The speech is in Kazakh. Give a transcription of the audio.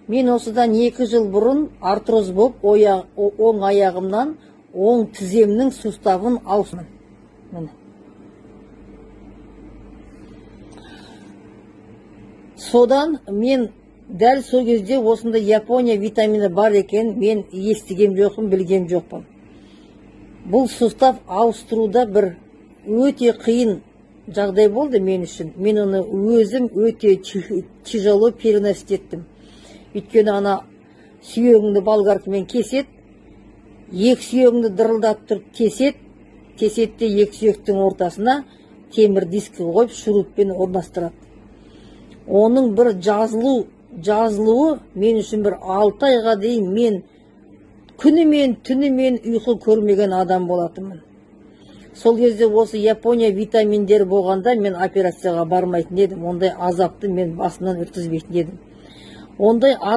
Мен осыдан 2 жыл бұрын артроз болып, оң аяғымнан оң тіземнің суставын ауыстым. Содан мен дәл сол кезде осында Япония витамині бар екен, мен естіген жоқпын, білген жоқпын. Бұл сустав ауыстыруда бір өте қиын жағдай болды мен үшін. Мен оны өзім өте тяжело переносить еттім. Өйткені ана сүйегіңді болгаркамен кесет, екі сүйегіңді дырылдап тұрып кесет, кесетте екі сүйектің ортасына темір дискі қойып шуруппен орнастырады. Оның бір жазылуы мен үшін бір 6 айға дейін мен күнімен түнімен ұйқы көрмеген адам болатынмын. Сол кезде осы Япония витаминдері болғанда мен операцияға бармайтын едім. Ондай азапты мен басынан өткізбейтін едім. Ондай